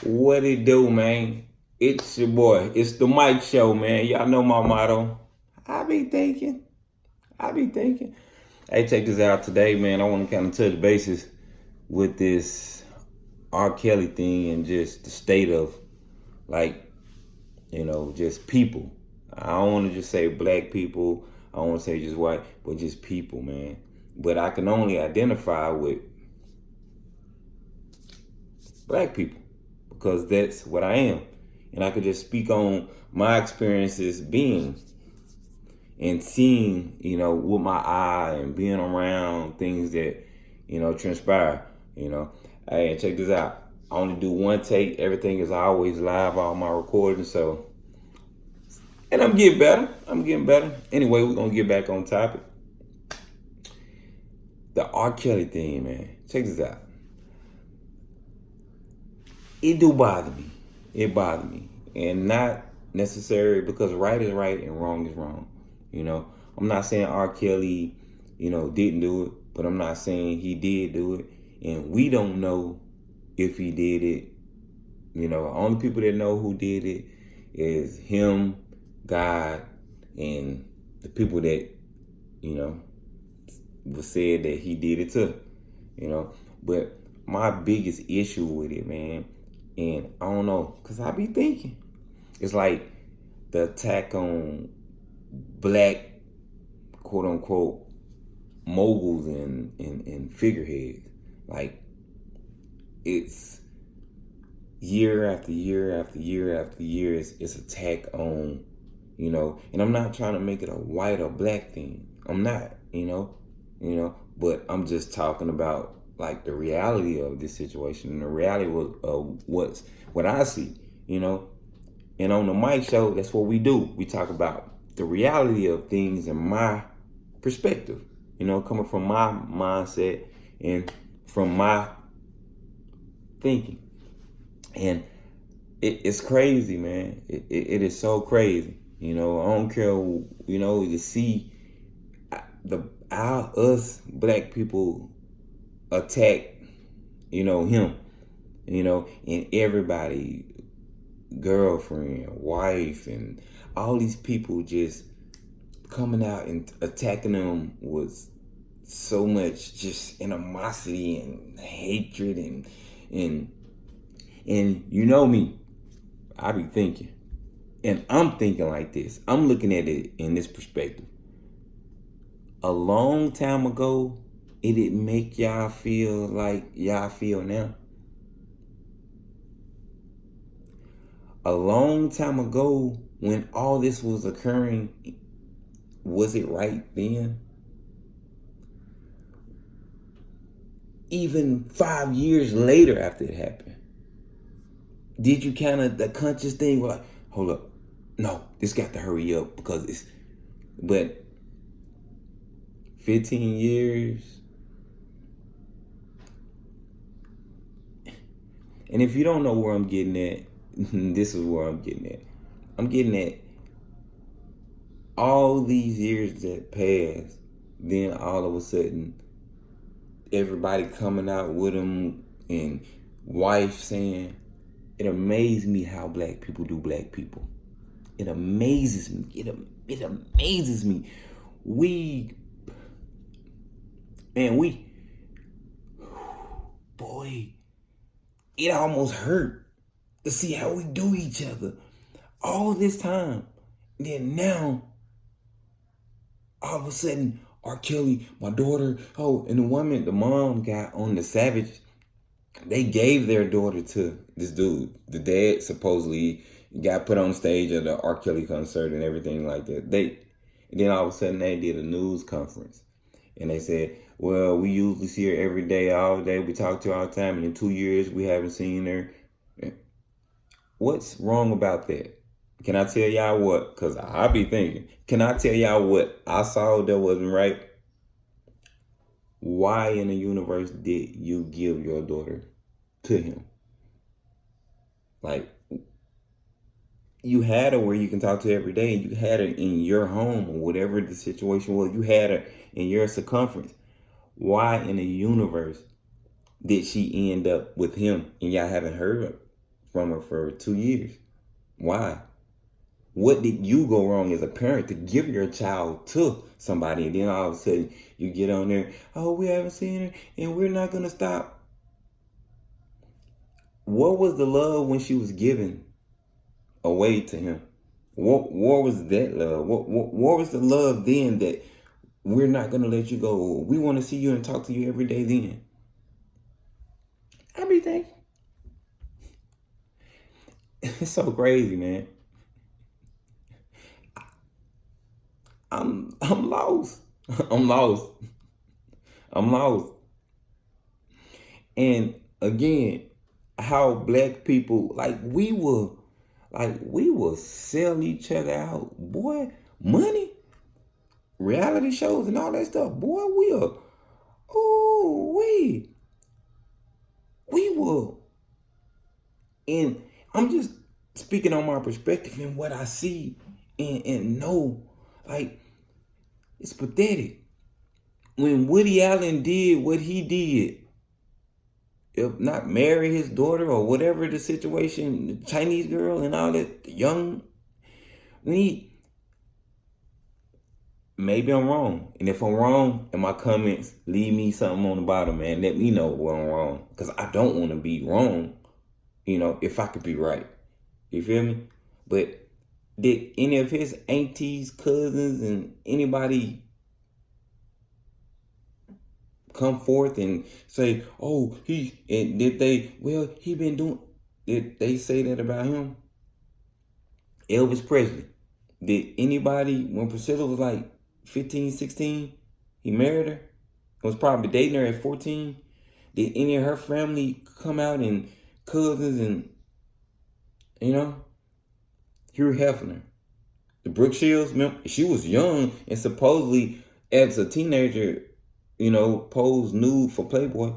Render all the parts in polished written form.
What it do, man? It's your boy. It's the Mike Show, man. Y'all know my motto. I be thinking. I be thinking. Hey, check this out today, man. I want to kind of touch bases with this R. Kelly thing and just the state of, like, just people. I don't want to just say black people. I don't want to say just white, but just people, man. But I can only identify with black people because that's what I am. And I could just speak on my experiences being and seeing, with my eye and being around things that, transpire, Hey, and check this out. I only do one take. Everything is always live on my recording. So, and I'm getting better. Anyway, we're going to get back on topic. The R. Kelly thing, man. Check this out. It do bother me. It bothered me. And not necessarily because right is right and wrong is wrong. I'm not saying R. Kelly, didn't do it, but I'm not saying he did do it. And we don't know if he did it. Only people that know who did it is him, God, and the people that, was said that he did it to. But my biggest issue with it, man, and I don't know, because I be thinking, it's like the attack on black, quote unquote, moguls and figureheads. Like, it's year after year after year after year, it's attack on, and I'm not trying to make it a white or black thing. I'm not, but I'm just talking about like the reality of this situation and the reality of what I see, And on the Mike Show, that's what we do. We talk about the reality of things in my perspective, coming from my mindset and from my thinking. And it's crazy, man. It is so crazy. I don't care, to see us black people attack, him, and everybody, girlfriend, wife, and all these people just coming out and attacking them with so much just animosity and hatred and me, I be thinking, and I'm thinking like this. I'm looking at it in this perspective. A long time ago, it didn't make y'all feel like y'all feel now. A long time ago, when all this was occurring, was it right then? Even 5 years later after it happened, did you kind of, the conscious thing, like, hold up, no, this got to hurry up because but 15 years. And if you don't know where I'm getting at, this is where I'm getting at. I'm getting at all these years that passed, then all of a sudden, everybody coming out with him and wife saying, it amazes me how black people do black people. It amazes me. It amazes me. Boy, it almost hurt to see how we do each other all this time. Then now, all of a sudden, R. Kelly, my daughter, and the mom got on the Savage. They gave their daughter to this dude. The dad supposedly got put on stage at the R. Kelly concert and everything like that. And then all of a sudden they did a news conference. And they said, well, we usually see her every day, all day. We talk to her all the time. And in 2 years, we haven't seen her. What's wrong about that? Can I tell y'all what? Because I be thinking, can I tell y'all what I saw that wasn't right? Why in the universe did you give your daughter to him? Like, you had her where you can talk to her every day, and you had her in your home or whatever the situation was. You had her in your circumference. Why in the universe did she end up with him and y'all haven't heard from her for 2 years. Why? What did you go wrong as a parent to give your child to somebody, and then all of a sudden you get on there, oh, we haven't seen her and we're not gonna stop? What was the love when she was given away to him? What was that love? What was the love then that we're not gonna let you go? We want to see you and talk to you every day then. I be thinking. It's so crazy, man. I'm lost. I'm lost. I'm lost. And again, how black people we will sell each other out, boy. Money, reality shows, and all that stuff, boy. We will. And I'm just speaking on my perspective and what I see and know. It's pathetic. When Woody Allen did what he did, if not marry his daughter or whatever the situation, the Chinese girl and all that, the young, maybe I'm wrong. And if I'm wrong, in my comments, leave me something on the bottom, man. Let me know where I'm wrong. Because I don't want to be wrong, if I could be right. You feel me? But did any of his aunties, cousins, and anybody come forth and say, oh, did they say that about him? Elvis Presley. Did anybody, when Priscilla was like 15, 16, he married her, was probably dating her at 14, did any of her family come out and cousins and, Hugh Hefner, the Brooke Shields, she was young and supposedly as a teenager, posed nude for Playboy.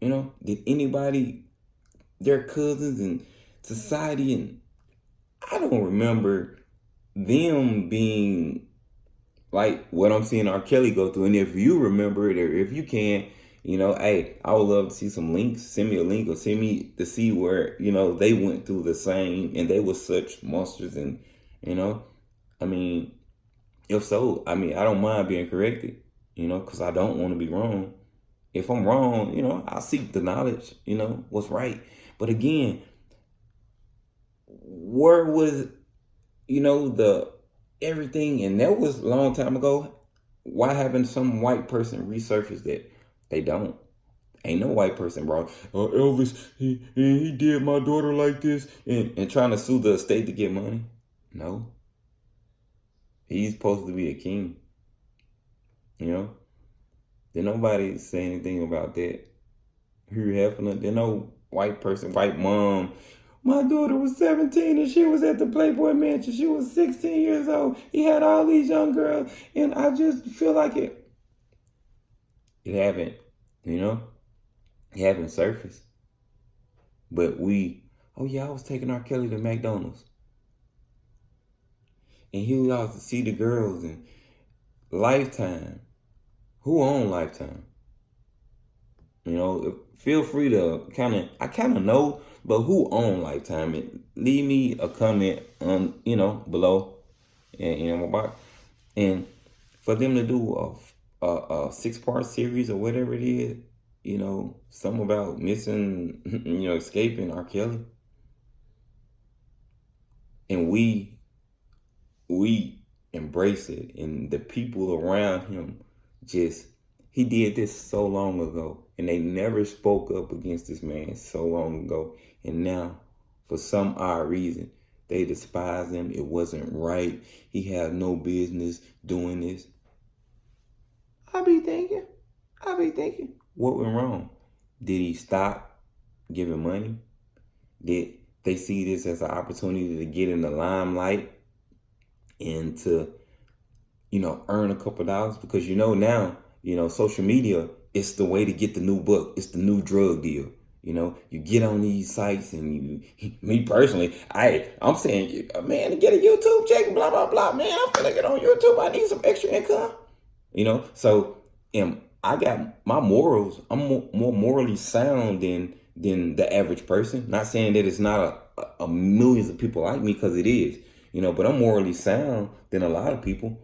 Did anybody, their cousins and society, and I don't remember them being like what I'm seeing R. Kelly go through. And if you remember it, or if you can, hey, I would love to see some links. Send me a link or send me to see where, they went through the same and they were such monsters. And, if so, I don't mind being corrected, because I don't want to be wrong. If I'm wrong, I'll seek the knowledge, what's right. But again, where was, the everything, and that was a long time ago. Why haven't some white person resurfaced that? They don't. Ain't no white person brought, Elvis, he did my daughter like this, and trying to sue the estate to get money. No. He's supposed to be a king. Did nobody say anything about that? Hugh Hefner, there no white person, white mom. My daughter was 17 and she was at the Playboy Mansion. She was 16 years old. He had all these young girls, and I just feel like it haven't, it haven't surfaced. But I was taking R. Kelly to McDonald's. And he was out to see the girls, and Lifetime. Who owned Lifetime? Feel free to I kind of know, but who owned Lifetime? And leave me a comment on, below, and for them to do a 6-part series or whatever it is, something about missing, escaping R. Kelly, and we embrace it, and the people around him he did this so long ago, and they never spoke up against this man so long ago, and now, for some odd reason, they despise him. It wasn't right. He had no business doing this. I be thinking, what went wrong? Did he stop giving money? Did they see this as an opportunity to get in the limelight and to, earn a couple dollars? Because now, social media, it's the way to get the new book. It's the new drug deal. You get on these sites and me personally, I'm saying, man, to get a YouTube check, blah, blah, blah. Man, I'm finna get on YouTube. I need some extra income. So I got my morals. I'm more morally sound than than the average person. Not saying that it's not a millions of people like me, because it is, but I'm morally sound than a lot of people,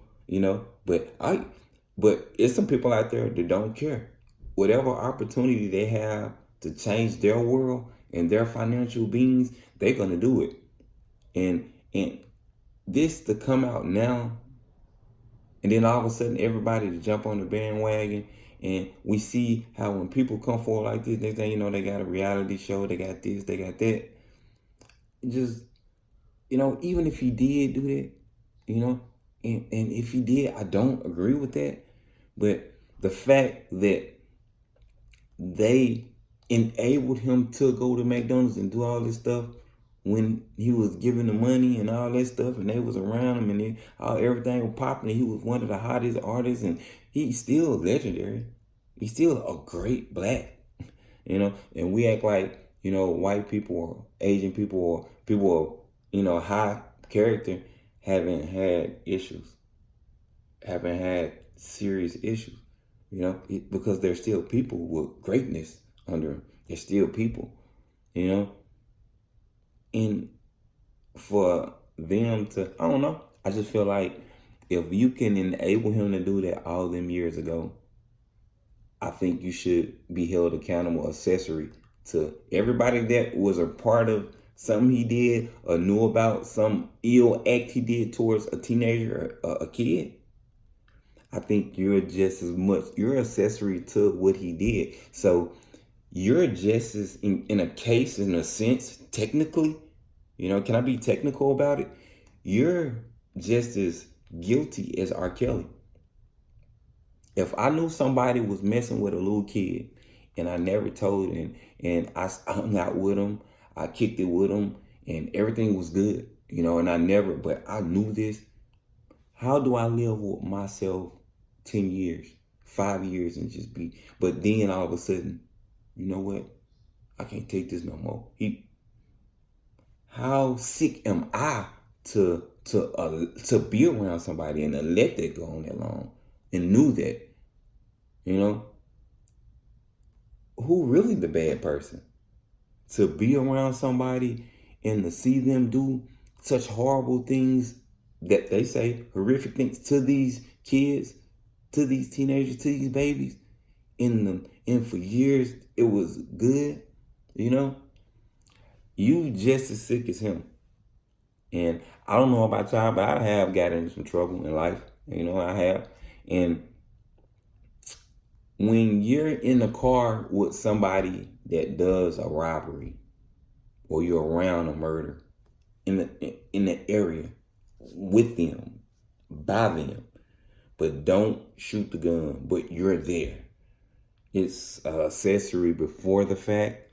but it's some people out there that don't care. Whatever opportunity they have to change their world and their financial beings, they're gonna do it. And this to come out now, and then all of a sudden everybody to jump on the bandwagon, and we see how when people come forward like this, next thing you know, they got a reality show, they got this, they got that. Just, even if he did do that, and if he did, I don't agree with that. But the fact that they enabled him to go to McDonald's and do all this stuff when he was giving the money and all that stuff, and they was around him, and everything was popping, and he was one of the hottest artists, and he's still legendary. He's still a great black, and we act like, white people or Asian people or people of, high character haven't had issues, haven't had serious issues, because they're still people with greatness under them. They're still people, and for them to, I don't know, I just feel like if you can enable him to do that all them years ago, I think you should be held accountable, accessory to everybody that was a part of something he did or knew about some ill act he did towards a teenager or a kid. I think you're just as much, you're accessory to what he did. So you're just as, in a case, in a sense, technically, can I be technical about it? You're just as guilty as R. Kelly. If I knew somebody was messing with a little kid and I never told him, and I hung out with him, I kicked it with him, and everything was good, and but I knew this, how do I live with myself 10 years, 5 years, and just be, but then all of a sudden, you know what? I can't take this no more. How sick am I to be around somebody and to let that go on that long, and knew that, who really the bad person? To be around somebody and to see them do such horrible things, that they say horrific things to these kids, to these teenagers, to these babies, and for years it was good, you just as sick as him. And I don't know about y'all, but I have gotten into some trouble in life. I have. And when you're in a car with somebody that does a robbery, or you're around a murder in the area with them, by them, but don't shoot the gun, but you're there. It's accessory before the fact,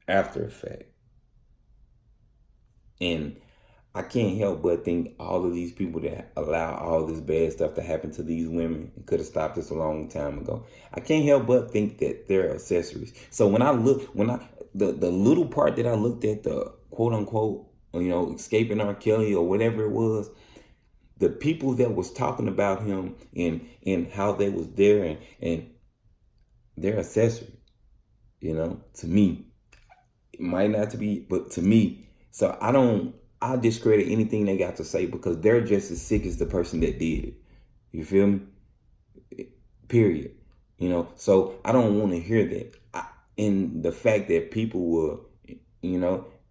after the fact. And I can't help but think all of these people that allow all this bad stuff to happen to these women could have stopped this a long time ago. I can't help but think that they're accessories. So when the little part that I looked at, the quote unquote, escaping R. Kelly or whatever it was, the people that was talking about him and how they was there, and they're accessory, to me. It might not to be, but to me. So I discredit anything they got to say, because they're just as sick as the person that did it. You feel me? Period. So I don't want to hear that. And the fact that people will,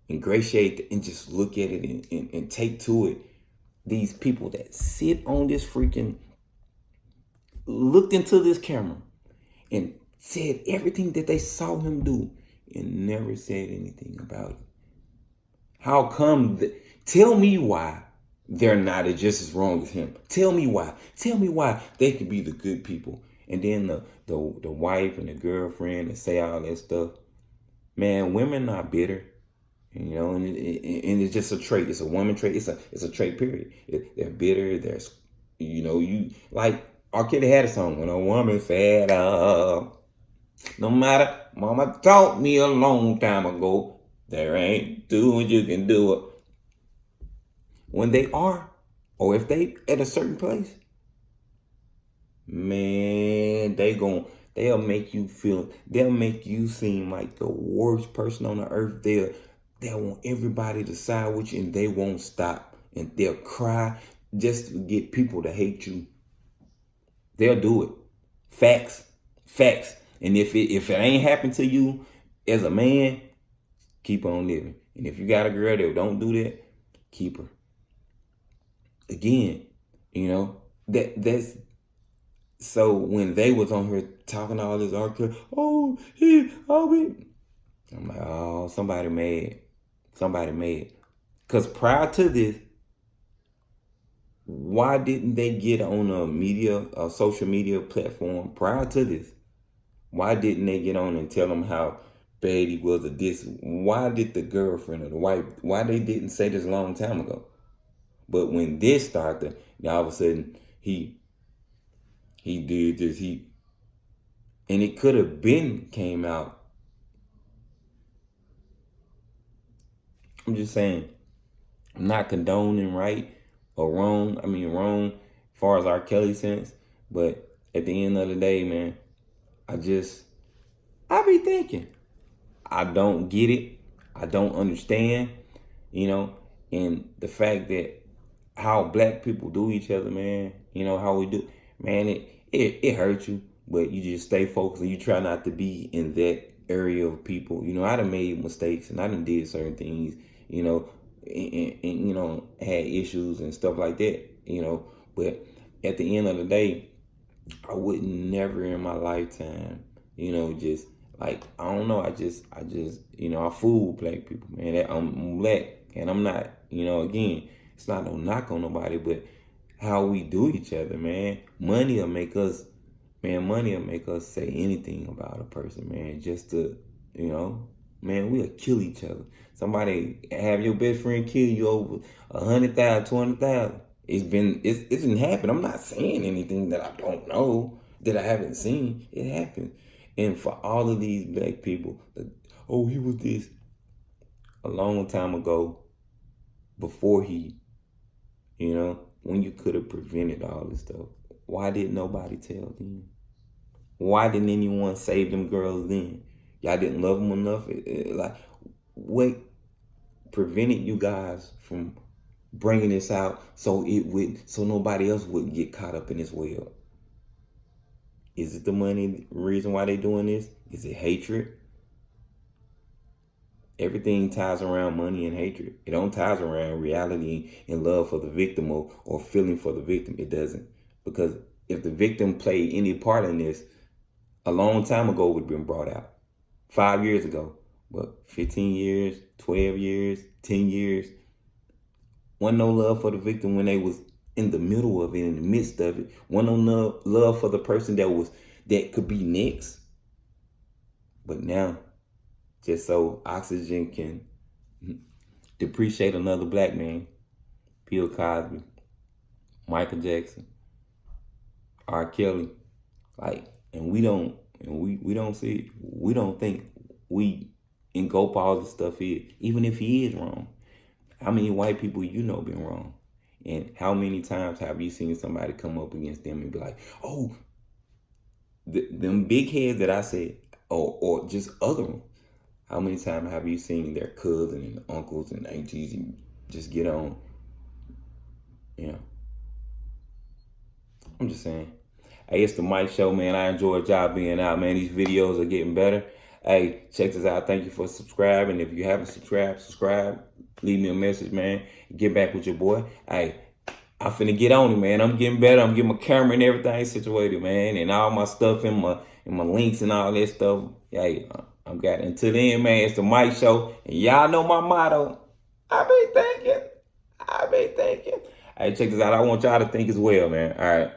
ingratiate and just look at it and take to it. These people that sit on this freaking, looked into this camera and said everything that they saw him do and never said anything about it. How come? Tell me why they're not just as wrong as him. Tell me why. Tell me why they could be the good people. And then the wife and the girlfriend that say all that stuff. Man, women not bitter, and it's just a trait. It's a woman trait. It's a trait. Period. They're bitter. You like R. Kelly had a song, "When a Woman Fed Up." No matter, Mama taught me a long time ago, there ain't doing you can do it. When they are, or if they at a certain place, man, they They'll make you seem like the worst person on the earth. They'll want everybody to side with you, and they won't stop. And they'll cry just to get people to hate you. They'll do it. Facts. Facts. And if it ain't happened to you as a man, keep on living. And if you got a girl that don't do that, keep her. Again, that's so when they was on here talking all this article, I'm like, oh, somebody mad. Somebody mad. Because prior to this, why didn't they get on a social media platform prior to this? Why didn't they get on and tell them how bad he was at this? Why did the girlfriend or the wife, why they didn't say this a long time ago? But when this started, all of a sudden he did this, and it could have been came out. I'm just saying, I'm not condoning right or wrong. I mean wrong as far as R. Kelly sense. But at the end of the day, man, I be thinking, I don't get it. I don't understand, and the fact that how black people do each other, man, how we do, man, it hurts you, but you just stay focused and you try not to be in that area of people. I done made mistakes and I done did certain things, and had issues and stuff like that, but at the end of the day, I would never in my lifetime, just like, I don't know, I fool black people, man. I'm black and I'm not, again, it's not no knock on nobody, but how we do each other, man. Money will make us say anything about a person, man, just to, man, we'll kill each other. Somebody have your best friend kill you over 100,000, 200,000. It's been happened. I'm not saying anything that I don't know, that I haven't seen. It happened. And for all of these black people, he was this a long time ago, before he, when you could have prevented all this stuff. Why didn't nobody tell then? Why didn't anyone save them girls then? Y'all didn't love them enough? Like, what prevented you guys from bringing this out so nobody else would get caught up in this web? Is it the money reason why they doing this? Is it hatred? Everything ties around money and hatred. It don't ties around reality and love for the victim or feeling for the victim. It doesn't. Because if the victim played any part in this, a long time ago it would have been brought out. 5 years ago. But 15 years, 12 years, 10 years. Wasn't no love for the victim when they was in the middle of it, in the midst of it. Wasn't no love for the person that could be next. But now, just so Oxygen can depreciate another black man, Bill Cosby, Michael Jackson, R. Kelly, and we don't see it. We don't think we engulf all this stuff here, even if he is wrong. How many white people been wrong? And how many times have you seen somebody come up against them and be like, oh, them big heads that I said, or just other ones? How many times have you seen their cousins and uncles and aunties and just get on? I'm just saying. Hey, it's the Mike Show, man. I enjoy y'all being out, man. These videos are getting better. Hey, check this out. Thank you for subscribing. If you haven't subscribe. Leave me a message, man. Get back with your boy. Hey, I'm finna get on it, man. I'm getting better. I'm getting my camera and everything situated, man. And all my stuff in my links and all that stuff. Hey, I'm got it. Until then, man, it's the Mike Show. And y'all know my motto. I be thinking. Hey, check this out. I want y'all to think as well, man. All right.